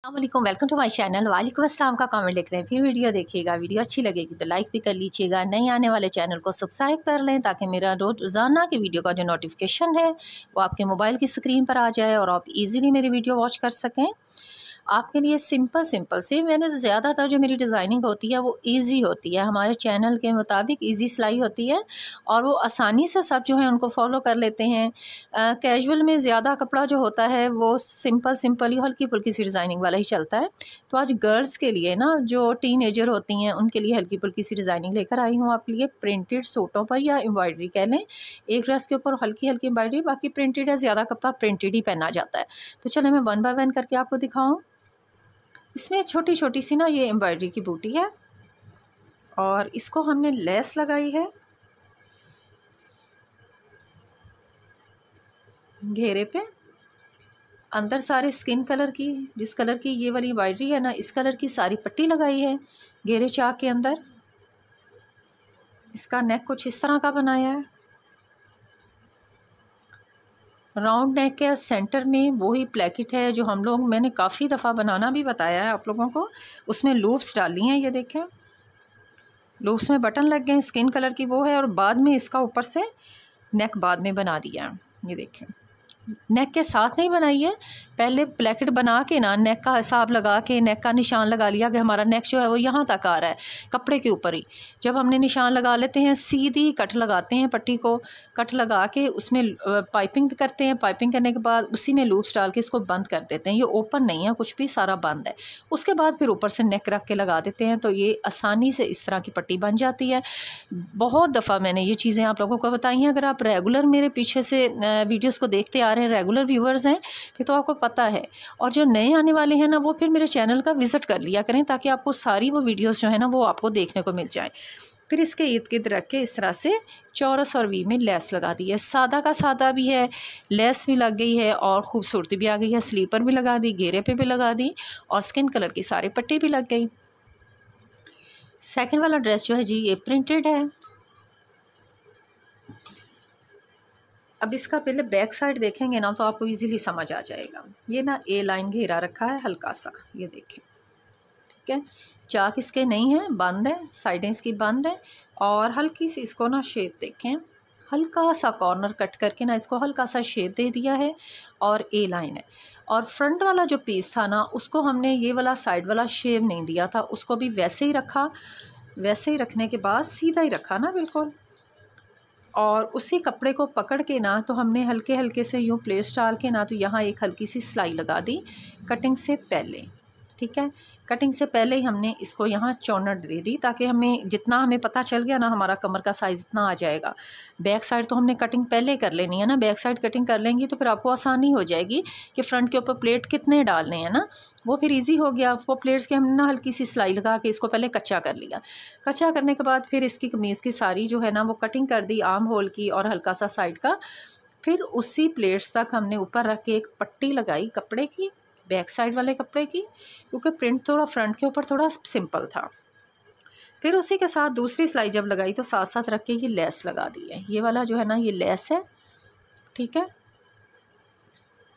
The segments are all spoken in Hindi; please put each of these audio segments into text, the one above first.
अस्सलामुअलैकुम, वेलकम टू माय चैनल। वालेकुम अस्सलाम का कमेंट लिख रहे हैं। फिर वीडियो देखिएगा। वीडियो अच्छी लगेगी तो लाइक भी कर लीजिएगा। नए आने वाले चैनल को सब्सक्राइब कर लें ताकि मेरा रोज़ाना की वीडियो का जो नोटिफिकेशन है वो आपके मोबाइल की स्क्रीन पर आ जाए और आप इजीली मेरी वीडियो वॉच कर सकें। आपके लिए सिंपल से मैंने ज़्यादातर जो मेरी डिज़ाइनिंग होती है वो इजी होती है, हमारे चैनल के मुताबिक इजी सिलाई होती है और वो आसानी से सब जो है उनको फॉलो कर लेते हैं। कैजुअल में ज़्यादा कपड़ा जो होता है वो सिंपल ही हल्की फुल्की सी डिज़ाइनिंग वाला ही चलता है। तो आज गर्ल्स के लिए ना, जो टीनेजर होती हैं, उनके लिए हल्की फुल्की सी डिज़ाइनिंग लेकर आई हूँ आपके लिए। प्रिंटेड सूटों पर या एम्ब्रॉयडरी कह लें, एक ड्रेस के ऊपर हल्की हल्की एम्ब्रॉयडरी, बाकी प्रिंटेड है, ज़्यादा कपड़ा प्रिंटेड ही पहना जाता है। तो चले मैं वन बाय वन करके आपको दिखाऊँ। इसमें छोटी छोटी सी ना ये एम्ब्रॉयडरी की बूटी है और इसको हमने लेस लगाई है घेरे पे। अंदर सारे स्किन कलर की, जिस कलर की ये वाली एम्ब्रॉयडरी है ना, इस कलर की सारी पट्टी लगाई है घेरे चाक के अंदर। इसका नेक कुछ इस तरह का बनाया है, राउंड नेक के सेंटर में वही प्लेकेट है जो मैंने काफ़ी दफ़ा बनाना भी बताया है आप लोगों को। उसमें लूप्स डाली हैं, ये देखें, लूप्स में बटन लग गए, स्किन कलर की वो है। और बाद में इसका ऊपर से नेक बाद में बना दिया है, ये देखें। नेक के साथ नहीं बनाई है, पहले प्लेकेट बना के ना नेक का हिसाब लगा के नेक का निशान लगा लिया कि हमारा नेक जो है वो यहाँ तक आ रहा है कपड़े के ऊपर ही। जब हमने निशान लगा लेते हैं, सीधी कट लगाते हैं, पट्टी को कट लगा के उसमें पाइपिंग करते हैं। पाइपिंग करने के बाद उसी में लूप्स डाल के इसको बंद कर देते हैं। ये ओपन नहीं है कुछ भी, सारा बंद है। उसके बाद फिर ऊपर से नेक रख के लगा देते हैं, तो ये आसानी से इस तरह की पट्टी बन जाती है। बहुत दफ़ा मैंने ये चीज़ें आप लोगों को बताई हैं। अगर आप रेगुलर मेरे पीछे से वीडियोज़ को देखते आ रहे हैं, रेगुलर व्यूवर्स हैं, फिर तो आपको पता है। और जो नए आने वाले हैं ना, वो फिर मेरे चैनल का विज़िट कर लिया करें ताकि आपको सारी वो वीडियोस जो है ना वो आपको देखने को मिल जाए। फिर इसके इर्द गिर्द रख के इस तरह से चौरस और वी में लेस लगा दी है। सादा का सादा भी है, लेस भी लग गई है और ख़ूबसूरती भी आ गई है। स्लीपर भी लगा दी, घेरे पे भी लगा दी और स्किन कलर की सारी पट्टी भी लग गई। सेकेंड वाला ड्रेस जो है जी, ये प्रिंटेड है। अब इसका पहले बैक साइड देखेंगे ना तो आपको इजीली समझ आ जाएगा। ये ना ए लाइन घेरा रखा है हल्का सा, ये देखें, ठीक है। चाक इसके नहीं है, बंद है, साइडें इसकी बंद है और हल्की सी इसको ना शेप देखें, हल्का सा कॉर्नर कट करके ना इसको हल्का सा शेप दे दिया है और ए लाइन है। और फ्रंट वाला जो पीस था ना, उसको हमने ये वाला साइड वाला शेप नहीं दिया था, उसको भी वैसे ही रखा। वैसे ही रखने के बाद सीधा ही रखा ना बिल्कुल, और उसी कपड़े को पकड़ के ना तो हमने हल्के हल्के से यूँ प्लेट्स डाल के ना तो यहाँ एक हल्की सी सिलाई लगा दी कटिंग से पहले, ठीक है। कटिंग से पहले ही हमने इसको यहाँ चौनट दे दी ताकि हमें पता चल गया ना हमारा कमर का साइज़ इतना आ जाएगा। बैक साइड तो हमने कटिंग पहले कर लेनी है ना, बैक साइड कटिंग कर लेंगी तो फिर आपको आसानी हो जाएगी कि फ्रंट के ऊपर प्लेट कितने डालने हैं ना, वो फिर इजी हो गया। वो प्लेट्स के हमने ना हल्की सी सिलाई लगा के इसको पहले कच्चा कर लिया। कच्चा करने के बाद फिर इसकी कमीज़ की सारी जो है ना वो कटिंग कर दी, आर्म होल की और हल्का सा साइड का। फिर उसी प्लेट्स तक हमने ऊपर रख के एक पट्टी लगाई कपड़े की, बैक साइड वाले कपड़े की, क्योंकि प्रिंट थोड़ा फ्रंट के ऊपर थोड़ा सिंपल था। फिर उसी के साथ दूसरी सिलाई जब लगाई तो साथ साथ रख के ये लेस लगा दी है। ये वाला जो है ना ये लेस है, ठीक है।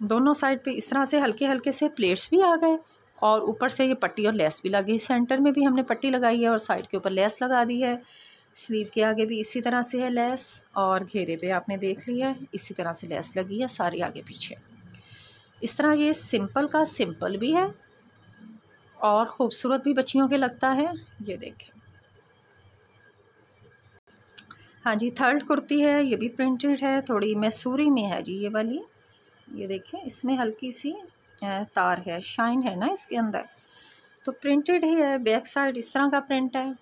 दोनों साइड पे इस तरह से हल्के हल्के से प्लेट्स भी आ गए और ऊपर से ये पट्टी और लेस भी लगी। सेंटर में भी हमने पट्टी लगाई है और साइड के ऊपर लेस लगा दी है। स्लीव के आगे भी इसी तरह से है लेस और घेरे पे आपने देख लिया है इसी तरह से लेस लगी है सारी आगे पीछे। इस तरह ये सिंपल का सिंपल भी है और ख़ूबसूरत भी बच्चियों के लगता है। ये देखें, हाँ जी, थर्ड कुर्ती है, ये भी प्रिंटेड है, थोड़ी मैसूरी में है जी ये वाली। ये देखें, इसमें हल्की सी तार है, शाइन है ना इसके अंदर, तो प्रिंटेड ही है। बैक साइड इस तरह का प्रिंट है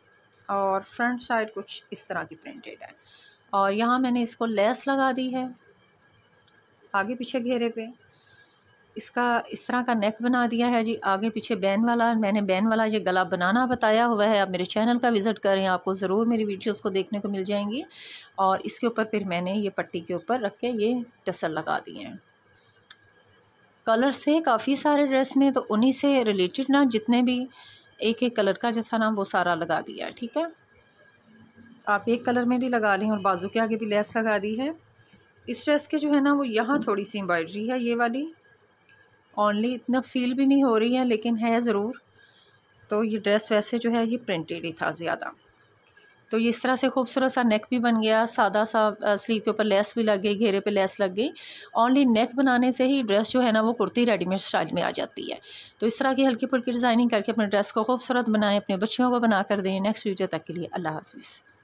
और फ्रंट साइड कुछ इस तरह की प्रिंटेड है। और यहाँ मैंने इसको लेस लगा दी है आगे पीछे घेरे पे। इसका इस तरह का नेक बना दिया है जी, आगे पीछे बैन वाला। मैंने बैन वाला ये गला बनाना बताया हुआ है, आप मेरे चैनल का विज़िट करें, आपको ज़रूर मेरी वीडियोस को देखने को मिल जाएंगी। और इसके ऊपर फिर मैंने ये पट्टी के ऊपर रख के ये टसल लगा दिए हैं। कलर से काफ़ी सारे ड्रेस में, तो उन्हीं से रिलेटेड ना जितने भी एक एक कलर का जो था ना वो सारा लगा दिया है, ठीक है। आप एक कलर में भी लगा लें और बाजू के आगे भी लेस लगा दी है। इस ड्रेस के जो है ना वो यहाँ थोड़ी सी एम्ब्रॉयडरी है ये वाली, ऑनली इतना फील भी नहीं हो रही है, लेकिन है ज़रूर। तो ये ड्रेस वैसे जो है ये प्रिंटेड ही था ज़्यादा। तो ये इस तरह से खूबसूरत सा नेक भी बन गया, सादा सा स्लीव के ऊपर लेस भी लग गई, घेरे पे लेस लग गई। ओनली नेक बनाने से ही ड्रेस जो है ना वो कुर्ती रेडीमेड स्टाइल में आ जाती है। तो इस तरह की हल्की फुल्की डिज़ाइनिंग करके अपने ड्रेस को खूबसूरत बनाएं, अपने बच्चियों को बना कर दें। नेक्स्ट वीडियो तक के लिए अल्लाह हाफिज़।